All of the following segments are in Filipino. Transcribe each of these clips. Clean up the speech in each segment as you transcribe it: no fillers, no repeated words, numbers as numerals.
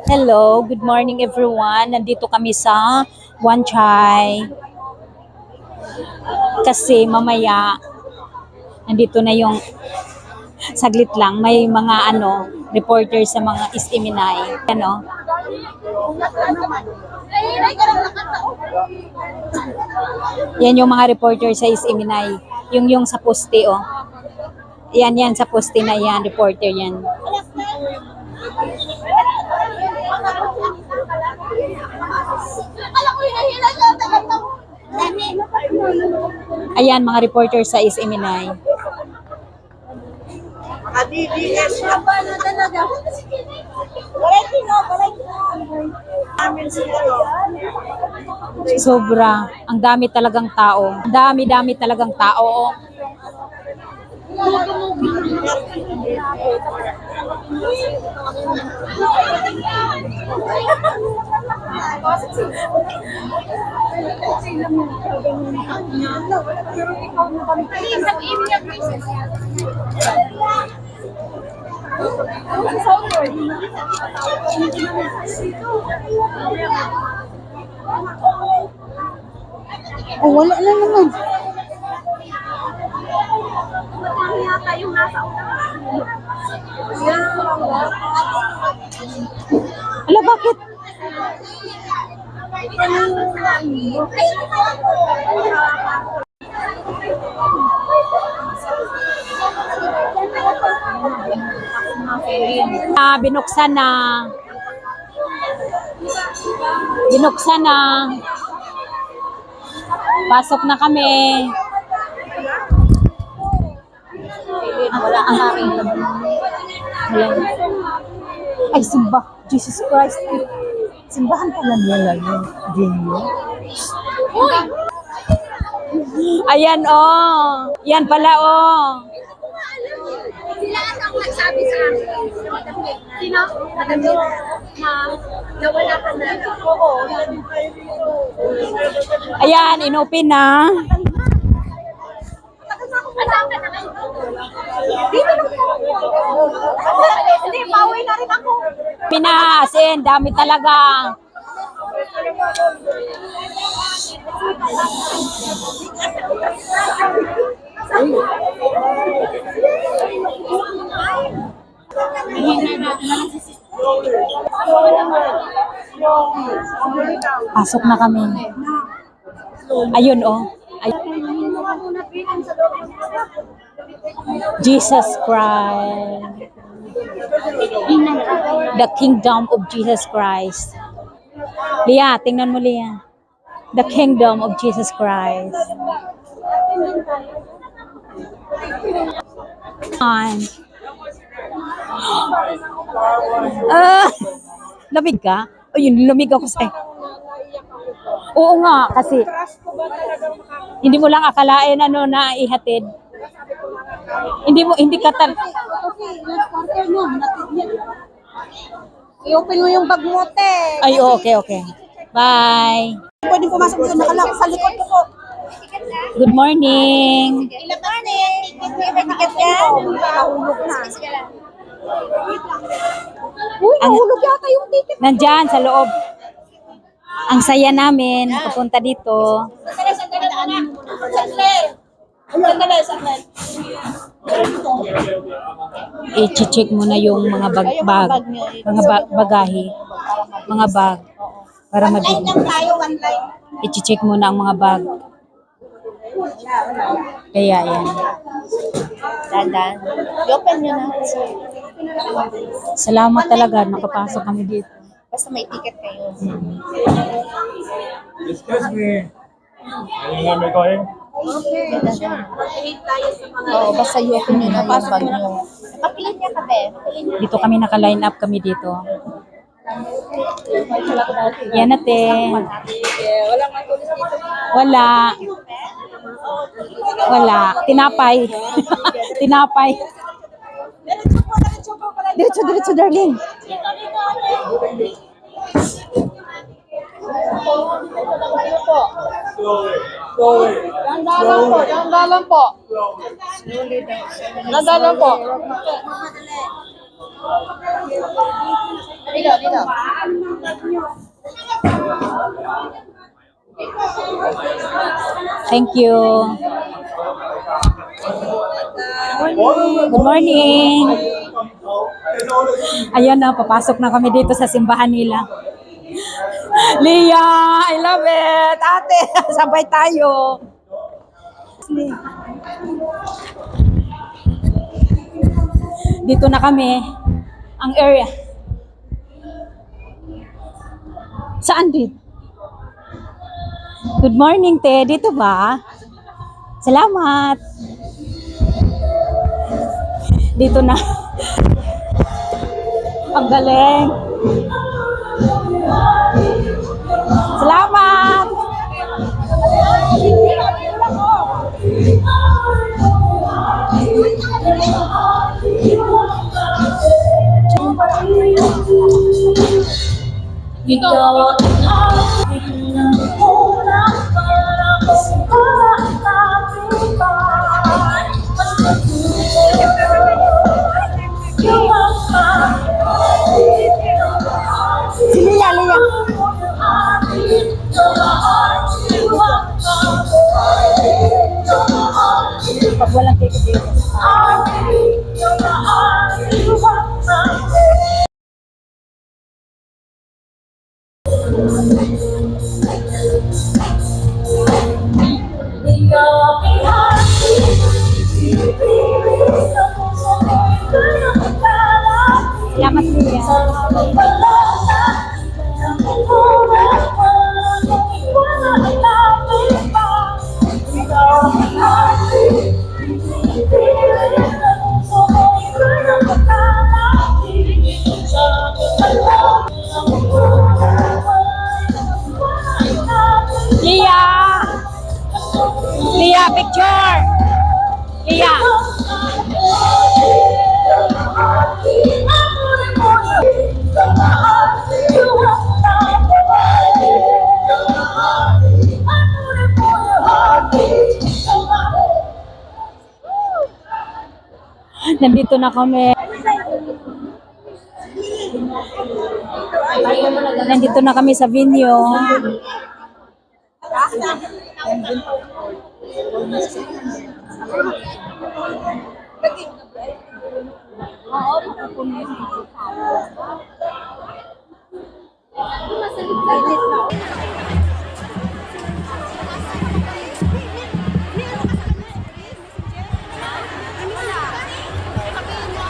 Hello, good morning everyone. Nandito kami sa Wan Chai. Kasi mamaya, nandito na yung saglit lang. May mga reporter sa mga Istiminay. Yan yung mga reporter sa Istiminay. Yung sa poste, oh. Yan sa poste na yan, reporter yan. Ayan, mga reporter sa Istiminay. Sobra. Ang dami talagang tao. Dami talagang tao. Oh, wala na naman. Ala, bakit? Binuksan na. Binuksan na. Pasok na kami. Wala ang aking laban. Ay, simba. Jesus Christ. Simbahan pala nila yun. Dinyo. Ayan, oh. Yan pala, oh. Sila ang nagsabi sa akin. Sino? Madamig na nawala ka na. Oo. Ayan, inopen na. Dito lang po. Hindi, pauwi na rin ako. Pinasin, dami talaga. Pasok na kami. Ayun, oh. Jesus Christ. The kingdom of Jesus Christ. Lia, tingnan mo, Lia. The kingdom of Jesus Christ. Lamig ka? Ayun, lamig ako sa... Oo nga, kasi hindi mo lang akalain na ihatid. Hindi ka I-open mo yung bag mo, te. Ay, okay. Bye. Pwede pumasok doon, nakalak sa likod ko po. Good morning. Good morning. Ticket yan? Nahulog na. Uy, nahulog yata yung ticket. Nandyan sa loob. Ang saya namin nakapunta dito. I-check mo na yung mga bag, mga bagahe, mga bag para mabili. I-check mo na ang mga bag. Kaya yan. Dandan. I-open nyo na. Salamat talaga nakapasok kami dito. Basta may ticket kayo. Excuse me. Are you not going? Oo, basta i-open nyo na yung bag nyo. Papilit niya ka, be. Dito kami naka-line up kami dito. Yan ate. Wala. Tinapay. Tinapay. Diretso, darling. Dandalan po. Dito. Thank you. Good morning. Ayan na, papasok na kami dito sa simbahan nila. Leah, I love it. Ate, sabay tayo. Dito na kami. Ang area. Saan dito? Good morning, te. Dito ba? Salamat. Dito na. Ang galing. Salamat. Ikaw si Leah, pag walang ticket dito. Salamat, Leah. Leah! Leah, picture! Leah! Nandito na kami. Nandito na kami sa venue.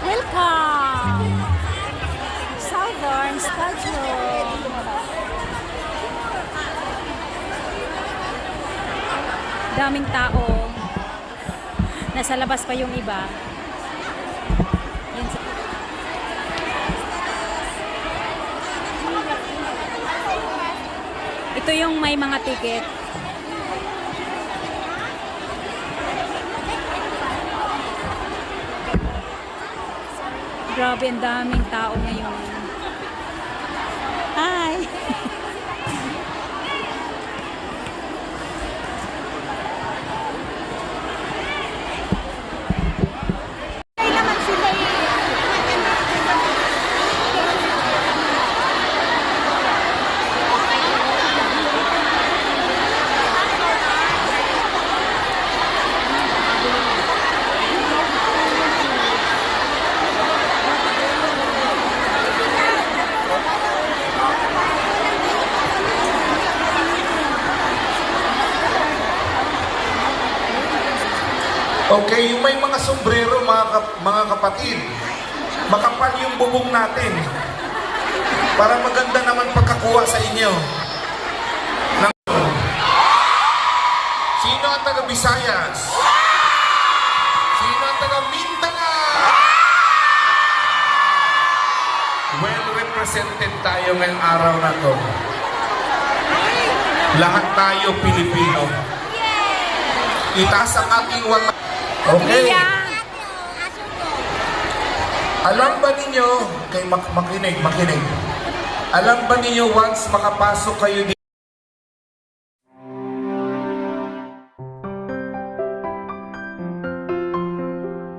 Welcome! Southern Stadium. Daming tao. Nasa labas pa yung iba. Yan sa- Ito yung may mga ticket. Grabe, ang daming tao ngayon. Hi! Okay, yung may mga sombrero, mga kapatid, makapal yung bubong natin para maganda naman pagkakuha sa inyo. Sino ang taga Visayas? Sino ang taga Mindanao? Well represented tayo ngayong araw na to. Lahat tayo Pilipino. Itaas ang ating wata. Okay. Alam ba ninyo, makinig. Alam ba ninyo once makapasok kayo dito?